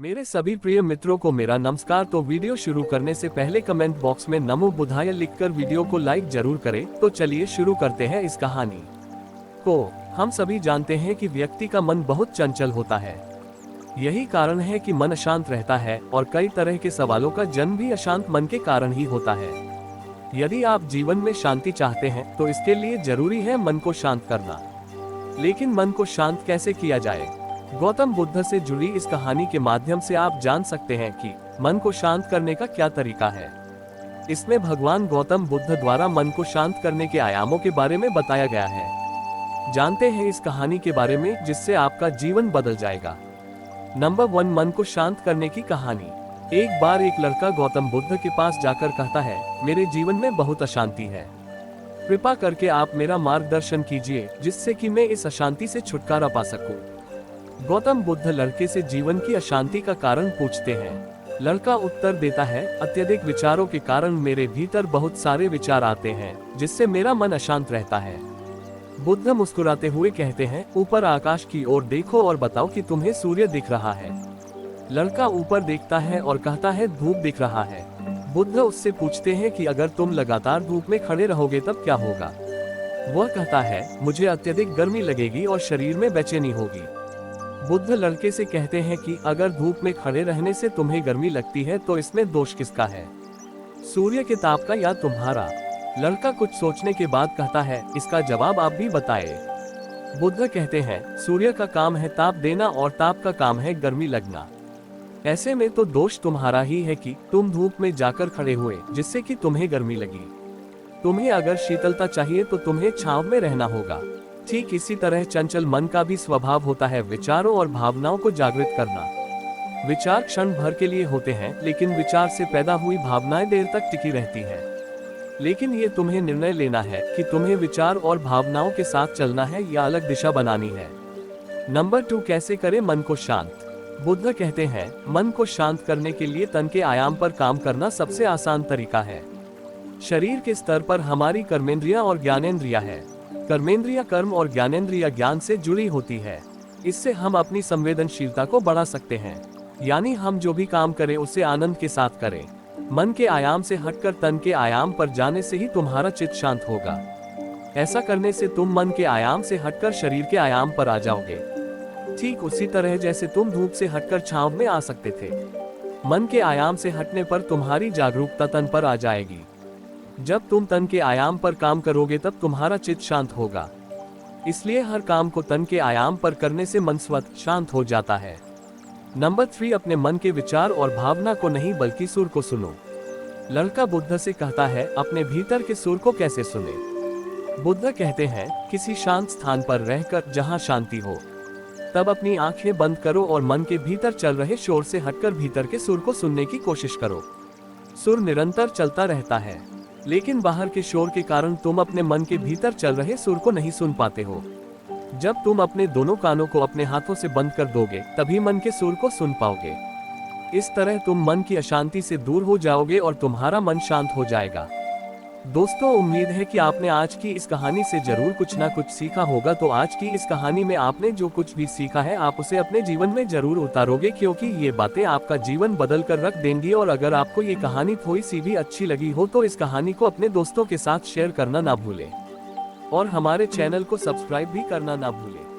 मेरे सभी प्रिय मित्रों को मेरा नमस्कार। तो वीडियो शुरू करने से पहले कमेंट बॉक्स में नमो बुद्धाय लिखकर वीडियो को लाइक जरूर करें। तो चलिए शुरू करते हैं इस कहानी को। हम सभी जानते हैं कि व्यक्ति का मन बहुत चंचल होता है। यही कारण है कि मन अशांत रहता है और कई तरह के सवालों का जन्म भी अशांत मन के कारण ही होता है। यदि आप जीवन में शांति चाहते हैं तो इसके लिए जरूरी है मन को शांत करना। लेकिन मन को शांत कैसे किया जाए? गौतम बुद्ध से जुड़ी इस कहानी के माध्यम से आप जान सकते हैं कि मन को शांत करने का क्या तरीका है। इसमें भगवान गौतम बुद्ध द्वारा मन को शांत करने के आयामों के बारे में बताया गया है। जानते हैं इस कहानी के बारे में जिससे आपका जीवन बदल जाएगा। नंबर 1, मन को शांत करने की कहानी। एक बार एक लड़का गौतम बुद्ध के पास जाकर कहता है, मेरे जीवन में बहुत अशांति है, कृपा करके आप मेरा मार्गदर्शन कीजिए जिससे कि मैं इस अशांति से छुटकारा पा सकूं। गौतम बुद्ध लड़के से जीवन की अशांति का कारण पूछते हैं। लड़का उत्तर देता है, अत्यधिक विचारों के कारण मेरे भीतर बहुत सारे विचार आते हैं जिससे मेरा मन अशांत रहता है। बुद्ध मुस्कुराते हुए कहते हैं, ऊपर आकाश की ओर देखो और बताओ कि तुम्हें सूर्य दिख रहा है। लड़का ऊपर देखता है और कहता है, धूप दिख रहा है। बुद्ध उससे पूछते हैं कि अगर तुम लगातार धूप में खड़े रहोगे तब क्या होगा? वह कहता है, मुझे अत्यधिक गर्मी लगेगी और शरीर में बेचैनी होगी। बुद्ध लड़के से कहते हैं कि अगर धूप में खड़े रहने से तुम्हें गर्मी लगती है तो इसमें दोष किसका है, सूर्य के ताप का या तुम्हारा? लड़का कुछ सोचने के बाद कहता है, इसका जवाब आप भी बताएं। बुद्ध कहते हैं, सूर्य का काम है ताप देना और ताप का काम है गर्मी लगना। ऐसे में तो दोष तुम्हारा ही है कि तुम धूप में जाकर खड़े हुए जिससे कि तुम्हें गर्मी लगी। तुम्हें अगर शीतलता चाहिए तो तुम्हें छांव में रहना होगा। ठीक इसी तरह चंचल मन का भी स्वभाव होता है विचारों और भावनाओं को जागृत करना। विचार क्षण भर के लिए होते हैं लेकिन विचार से पैदा हुई भावनाएं देर तक टिकी रहती हैं। लेकिन ये तुम्हें निर्णय लेना है कि तुम्हें विचार और भावनाओं के साथ चलना है या अलग दिशा बनानी है। नंबर 2, कैसे करें मन को शांत? बुद्ध कहते हैं, मन को शांत करने के लिए तन के आयाम पर काम करना सबसे आसान तरीका है। शरीर के स्तर पर हमारी कर्मेंद्रियां और ज्ञानेंद्रियां है। कर्मेंद्रियां कर्म और ज्ञानेंद्रियां ज्ञान से जुड़ी होती है। इससे हम अपनी संवेदनशीलता को बढ़ा सकते हैं, यानी हम जो भी काम करें उसे आनंद के साथ करें। मन के आयाम से हटकर तन के आयाम पर जाने से ही तुम्हारा चित्त शांत होगा। ऐसा करने से तुम मन के आयाम से हटकर शरीर के आयाम पर आ जाओगे। ठीक उसी तरह जैसे तुम धूप से हटकर छांव में आ सकते थे। मन के आयाम से हटने पर तुम्हारी जागरूकता तन पर आ जाएगी। जब तुम तन के आयाम पर काम करोगे तब तुम्हारा चित्त शांत होगा। इसलिए हर काम को तन के आयाम पर करने से मन स्वतः शांत हो जाता है। नंबर 3, अपने मन के विचार और भावना को नहीं बल्कि सुर को सुनो। लड़का बुद्ध से कहता है, अपने भीतर के सुर को कैसे सुने? बुद्ध कहते हैं, किसी शांत स्थान पर रहकर जहां शांति हो तब अपनी आंखें बंद करो और मन के भीतर चल रहे शोर से हटकर भीतर के सुर को सुनने की कोशिश करो। सुर निरंतर चलता रहता है लेकिन बाहर के शोर के कारण तुम अपने मन के भीतर चल रहे सुर को नहीं सुन पाते हो। जब तुम अपने दोनों कानों को अपने हाथों से बंद कर दोगे तभी मन के सुर को सुन पाओगे। इस तरह तुम मन की अशांति से दूर हो जाओगे और तुम्हारा मन शांत हो जाएगा। दोस्तों, उम्मीद है कि आपने आज की इस कहानी से जरूर कुछ ना कुछ सीखा होगा। तो आज की इस कहानी में आपने जो कुछ भी सीखा है आप उसे अपने जीवन में जरूर उतारोगे, क्योंकि ये बातें आपका जीवन बदल कर रख देंगी। और अगर आपको ये कहानी थोड़ी सी भी अच्छी लगी हो तो इस कहानी को अपने दोस्तों के साथ शेयर करना ना भूलें और हमारे चैनल को सब्सक्राइब भी करना ना भूलें।